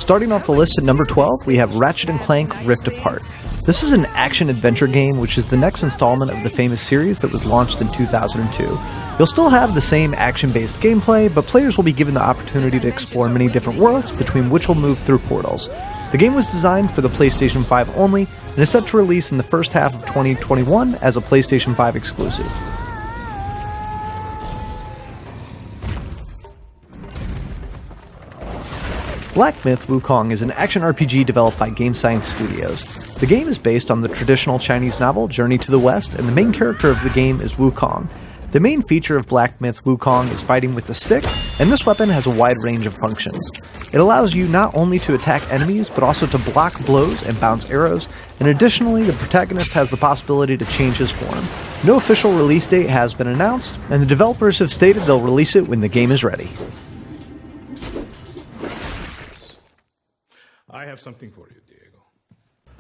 Starting off the list at number 12, we have Ratchet & Clank Rift Apart. This is an action-adventure game which is the next installment of the famous series that was launched in 2002. You'll still have the same action-based gameplay, but players will be given the opportunity to explore many different worlds between which will move through portals. The game was designed for the PlayStation 5 only, and is set to release in the first half of 2021 as a PlayStation 5 exclusive. Black Myth: Wukong is an action RPG developed by Game Science Studios. The game is based on the traditional Chinese novel Journey to the West, and the main character of the game is Wukong. The main feature of Black Myth: Wukong is fighting with the stick, and this weapon has a wide range of functions. It allows you not only to attack enemies, but also to block blows and bounce arrows, and additionally, the protagonist has the possibility to change his form. No official release date has been announced, and the developers have stated they'll release it when the game is ready. I have something for you, Diego.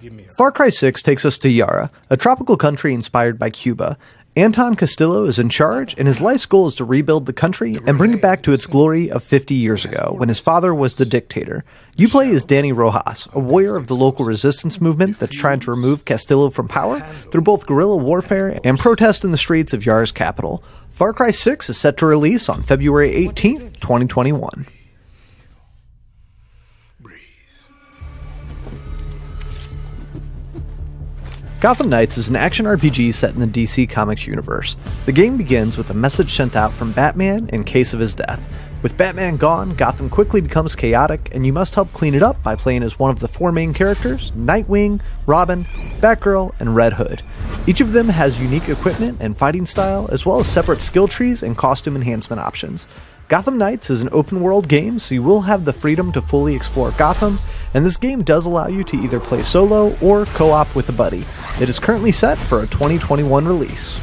Give me a... Far Cry 6 takes us to Yara, a tropical country inspired by Cuba. Anton Castillo is in charge, and his life's goal is to rebuild the country and bring it back to its glory of 50 years ago, when his father was the dictator. You play as Danny Rojas, a warrior of the local resistance movement that's trying to remove Castillo from power through both guerrilla warfare and protest in the streets of Yara's capital. Far Cry 6 is set to release on February 18th, 2021. Gotham Knights is an action RPG set in the DC Comics universe. The game begins with a message sent out from Batman in case of his death. With Batman gone, Gotham quickly becomes chaotic, and you must help clean it up by playing as one of the four main characters: Nightwing, Robin, Batgirl, and Red Hood. Each of them has unique equipment and fighting style, as well as separate skill trees and costume enhancement options. Gotham Knights is an open-world game, so you will have the freedom to fully explore Gotham, and this game does allow you to either play solo or co-op with a buddy. It is currently set for a 2021 release.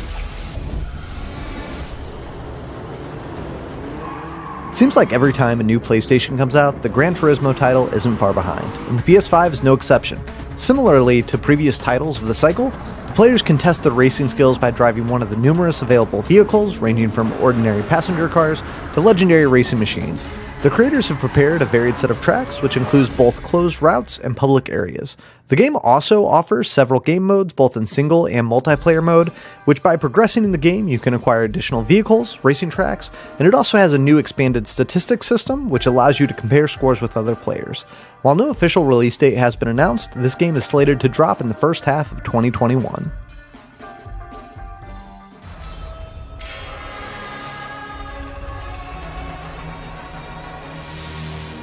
Seems like every time a new PlayStation comes out, the Gran Turismo title isn't far behind, and the PS5 is no exception. Similarly to previous titles of the cycle, the players can test their racing skills by driving one of the numerous available vehicles, ranging from ordinary passenger cars to legendary racing machines. The creators have prepared a varied set of tracks, which includes both closed routes and public areas. The game also offers several game modes, both in single and multiplayer mode, which by progressing in the game you can acquire additional vehicles, racing tracks, and it also has a new expanded statistics system, which allows you to compare scores with other players. While no official release date has been announced, this game is slated to drop in the first half of 2021.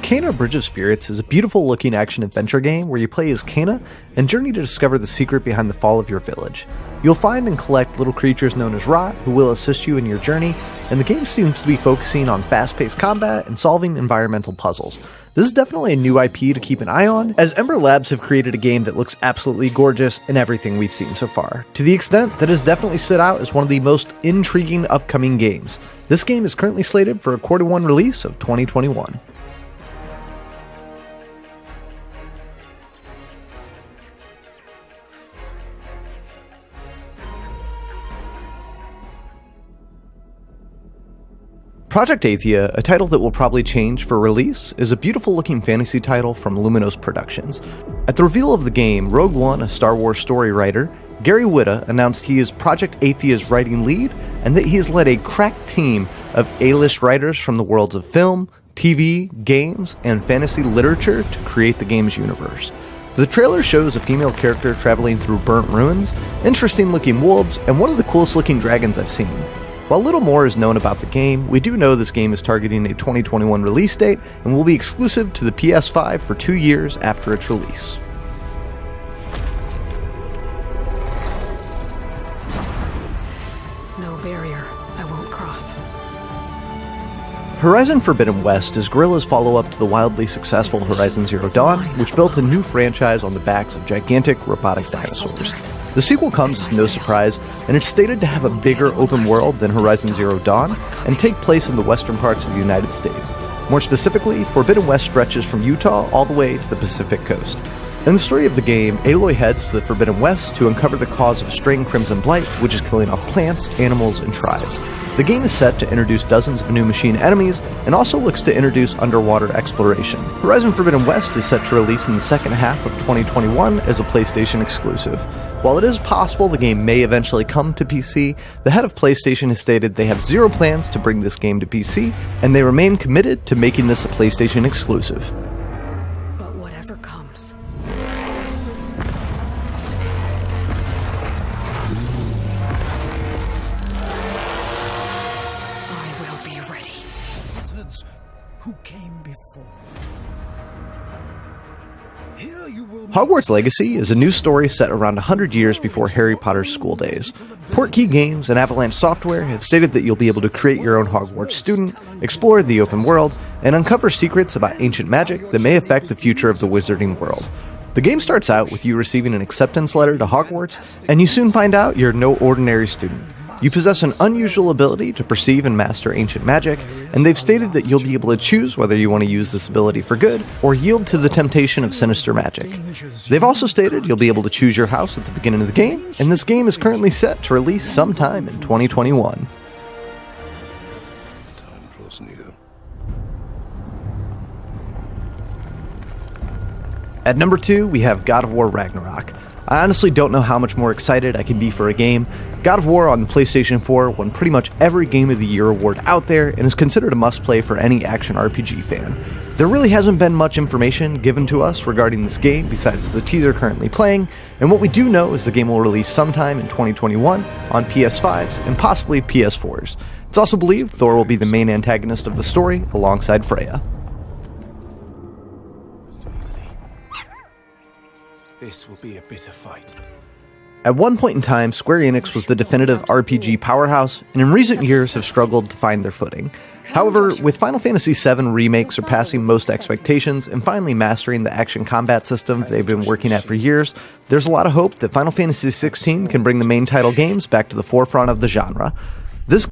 Kena Bridge of Spirits is a beautiful looking action-adventure game where you play as Kena and journey to discover the secret behind the fall of your village. You'll find and collect little creatures known as Rot who will assist you in your journey, and the game seems to be focusing on fast-paced combat and solving environmental puzzles. This is definitely a new IP to keep an eye on, as Ember Labs have created a game that looks absolutely gorgeous in everything we've seen so far, to the extent that it has definitely stood out as one of the most intriguing upcoming games. This game is currently slated for a Q1 release of 2021. Project Athia, a title that will probably change for release, is a beautiful looking fantasy title from Luminous Productions. At the reveal of the game, Rogue One, a Star Wars story writer, Gary Whitta, announced he is Project Athia's writing lead, and that he has led a crack team of A-list writers from the worlds of film, TV, games, and fantasy literature to create the game's universe. The trailer shows a female character traveling through burnt ruins, interesting looking wolves, and one of the coolest looking dragons I've seen. While little more is known about the game, we do know this game is targeting a 2021 release date and will be exclusive to the PS5 for 2 years after its release. No barrier I won't cross. Horizon Forbidden West is Guerrilla's follow-up to the wildly successful Horizon Zero Dawn, which built a new franchise on the backs of gigantic robotic dinosaurs. The sequel comes as no surprise, and it's stated to have a bigger open world than Horizon Zero Dawn and take place in the western parts of the United States. More specifically, Forbidden West stretches from Utah all the way to the Pacific coast. In the story of the game, Aloy heads to the Forbidden West to uncover the cause of Strain Crimson Blight, which is killing off plants, animals, and tribes. The game is set to introduce dozens of new machine enemies, and also looks to introduce underwater exploration. Horizon Forbidden West is set to release in the second half of 2021 as a PlayStation exclusive. While it is possible the game may eventually come to PC, the head of PlayStation has stated they have zero plans to bring this game to PC, and they remain committed to making this a PlayStation exclusive. But whatever comes, I will be ready. Wizards who came before. Here you will Hogwarts Legacy is a new story set around 100 years before Harry Potter's school days. Portkey Games and Avalanche Software have stated that you'll be able to create your own Hogwarts student, explore the open world, and uncover secrets about ancient magic that may affect the future of the wizarding world. The game starts out with you receiving an acceptance letter to Hogwarts, and you soon find out you're no ordinary student. You possess an unusual ability to perceive and master ancient magic, and they've stated that you'll be able to choose whether you want to use this ability for good or yield to the temptation of sinister magic. They've also stated you'll be able to choose your house at the beginning of the game, and this game is currently set to release sometime in 2021. time draws near. At number 2, we have God of War Ragnarok. I honestly don't know how much more excited I can be for a game. God of War on the PlayStation 4 won pretty much every Game of the Year award out there and is considered a must-play for any action RPG fan. There really hasn't been much information given to us regarding this game besides the teaser currently playing, and what we do know is the game will release sometime in 2021 on PS5s and possibly PS4s. It's also believed Thor will be the main antagonist of the story alongside Freya. This will be a bitter fight. At one point in time, Square Enix was the definitive RPG powerhouse, and in recent years have struggled to find their footing. However, with Final Fantasy VII Remake surpassing most expectations and finally mastering the action combat system they've been working at for years, there's a lot of hope that Final Fantasy XVI can bring the main title games back to the forefront of the genre.